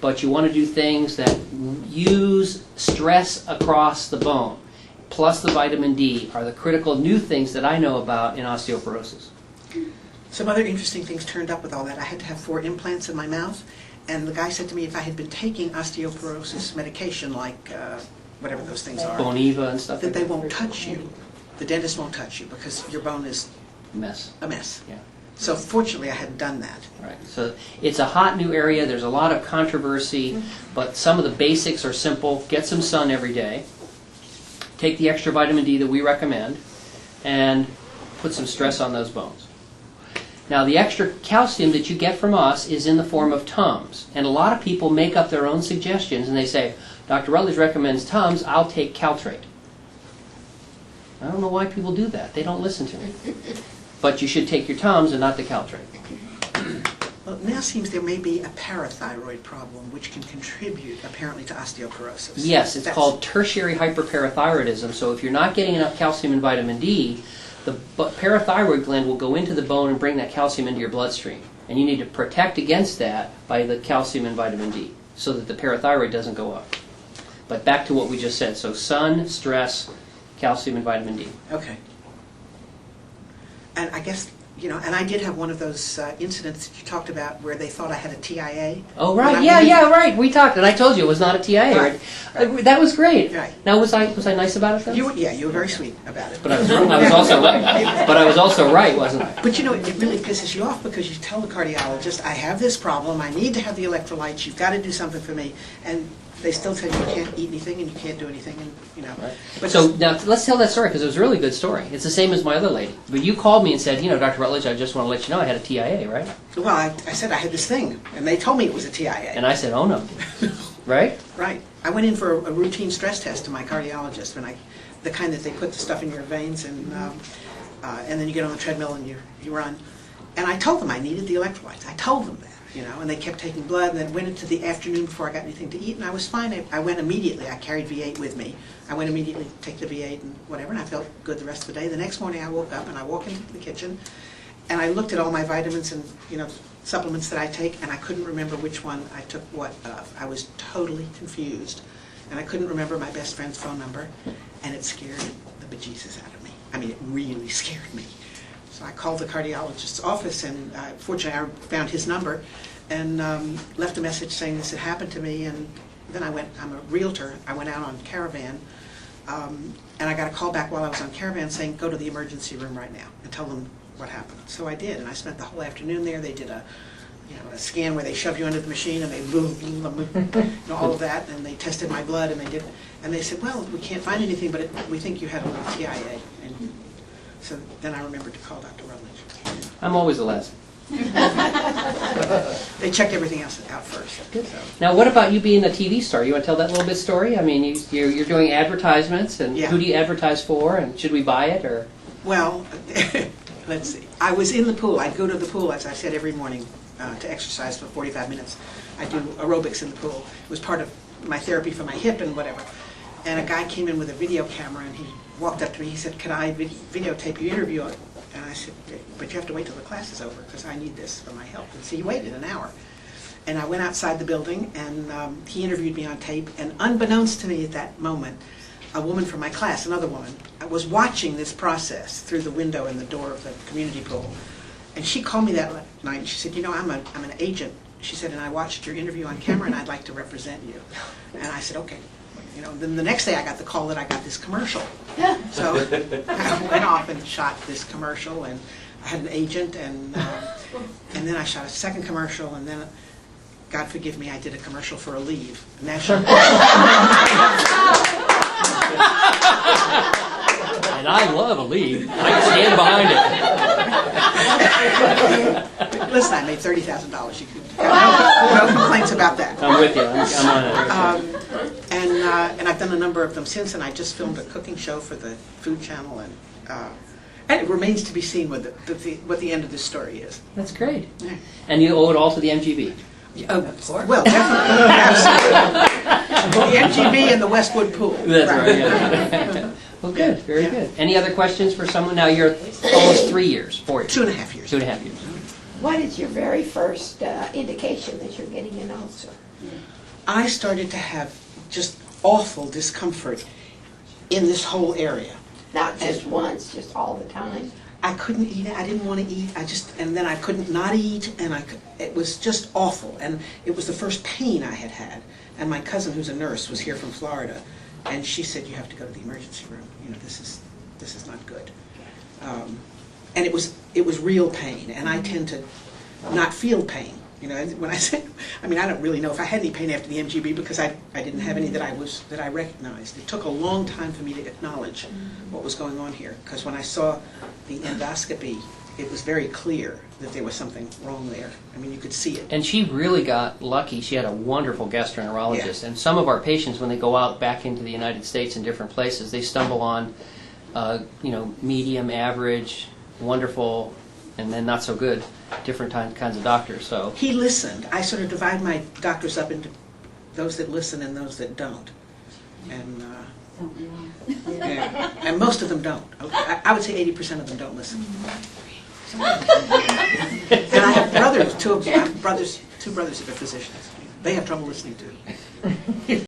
but you want to do things that use stress across the bone, plus the vitamin D, are the critical new things that I know about in osteoporosis. Some other interesting things turned up with all that. I had to have 4 implants in my mouth, and the guy said to me if I had been taking osteoporosis medication, like whatever those things are, Boniva and stuff that like they won't touch you. The dentist won't touch you because your bone is mess. a mess. Yeah. So fortunately I hadn't done that. Right. So it's a hot new area. There's a lot of controversy, but some of the basics are simple. Get some sun every day. Take the extra vitamin D that we recommend, and put some stress on those bones. Now, the extra calcium that you get from us is in the form of Tums. And a lot of people make up their own suggestions, and they say, Dr. Rutledge recommends Tums, I'll take Caltrate. I don't know why people do that. They don't listen to me. But you should take your Tums and not the Caltrate. Well, it now seems there may be a parathyroid problem which can contribute apparently to osteoporosis. Yes, it's called tertiary hyperparathyroidism. So if you're not getting enough calcium and vitamin D, the parathyroid gland will go into the bone and bring that calcium into your bloodstream. And you need to protect against that by the calcium and vitamin D so that the parathyroid doesn't go up. But back to what we just said. So sun, stress, calcium, and vitamin D. Okay. And I guess, you know, and I did have one of those incidents that you talked about where they thought I had a TIA. Oh, right. Yeah, right. We talked, and I told you it was not a TIA. Right. That was great. Right. Now, was I nice about it, though? You were very sweet about it. But I was also right, wasn't I? But you know, it really pisses you off because you tell the cardiologist, I have this problem, I need to have the electrolytes, you've got to do something for me, and they still tell you you can't eat anything and you can't do anything, and you know. Right. But So now let's tell that story because it was a really good story. It's the same as my other lady. But you called me and said, you know, Dr. Rutledge, I just want to let you know I had a TIA, right? well, I said I had this thing, and they told me it was a TIA. And I said, oh no. Right? Right. I went in for a routine stress test to my cardiologist, the kind that they put the stuff in your veins, and then you get on the treadmill and you run. And I told them I needed the electrolytes. I told them that. You know, and they kept taking blood, and then went into the afternoon before I got anything to eat, and I was fine. I went immediately. I carried V8 with me. I went immediately to take the V8 and whatever, and I felt good the rest of the day. The next morning I woke up, and I walked into the kitchen, and I looked at all my vitamins and, you know, supplements that I take, and I couldn't remember which one I took what of. I was totally confused, and I couldn't remember my best friend's phone number, and it scared the bejesus out of me. I mean, it really scared me. So I called the cardiologist's office, and fortunately I found his number and left a message saying this had happened to me. And then I'm a realtor, I went out on Caravan, and I got a call back while I was on Caravan saying, go to the emergency room right now and tell them what happened. So I did, and I spent the whole afternoon there. They did a scan where they shove you under the machine and they all of that, and they tested my blood, and they said, well, we can't find anything, but we think you had a little TIA. And so then I remembered to call Dr. Rutledge. I'm always the last. They checked everything else out first. Good. So. Now, what about you being a TV star? You want to tell that little bit story? I mean, you're doing advertisements, and Yeah. who do you advertise for, and should we buy it, or? Well, let's see. I was in the pool. I'd go to the pool, as I said, every morning to exercise for 45 minutes. I do aerobics in the pool. It was part of my therapy for my hip and whatever. And a guy came in with a video camera, and he walked up to me. He said, "Can I videotape your interview?" And I said, "But you have to wait till the class is over because I need this for my health." And so he waited an hour. And I went outside the building, and he interviewed me on tape. And unbeknownst to me at that moment, a woman from my class, another woman, was watching this process through the window in the door of the community pool. And she called me that night, and she said, "You know, I'm an agent." She said, "And I watched your interview on camera, and I'd like to represent you." And I said, "Okay." You know, then the next day I got the call that I got this commercial. So I went off and shot this commercial, and I had an agent, and then I shot a second commercial, and then, God forgive me, I did a commercial for Aleve, a national. And I love Aleve. I can stand behind it. Listen, I made $30,000. You could no complaints about that. I'm with you. I'm on it. And I've done a number of them since, and I just filmed a cooking show for the Food Channel, and it remains to be seen what the end of this story is. That's great. Yeah. And you owe it all to the MGB. Well, definitely, absolutely. The MGB and the Westwood Pool. That's right. Yeah. Well, good. Very Yeah. good. Any other questions for someone? Now you're almost 3 years, 4 years. 2.5 years. 2.5 years. What is your very first indication that you're getting an ulcer? I started to have just awful discomfort in this whole area. Not just once, just all the time? I couldn't eat it. I didn't want to eat. And then I couldn't not eat, and it was just awful. And it was the first pain I had had. And my cousin, who's a nurse, was here from Florida, and she said, "You have to go to the emergency room. You know, this is not good." And it was real pain, and I tend to not feel pain. You know, when I say, I mean, I don't really know if I had any pain after the MGB because I didn't have any that I recognized. It took a long time for me to acknowledge what was going on here, because when I saw the endoscopy, it was very clear that there was something wrong there. I mean, you could see it. And she really got lucky. She had a wonderful gastroenterologist. Yeah. And some of our patients, when they go out back into the United States in different places, they stumble on, medium, average, wonderful, and then not so good, different kinds of doctors. So He listened. I sort of divide my doctors up into those that listen and those that don't. And yeah. And most of them don't. I would say 80% of them don't listen. And I have brothers, two brothers that are physicians. They have trouble listening too.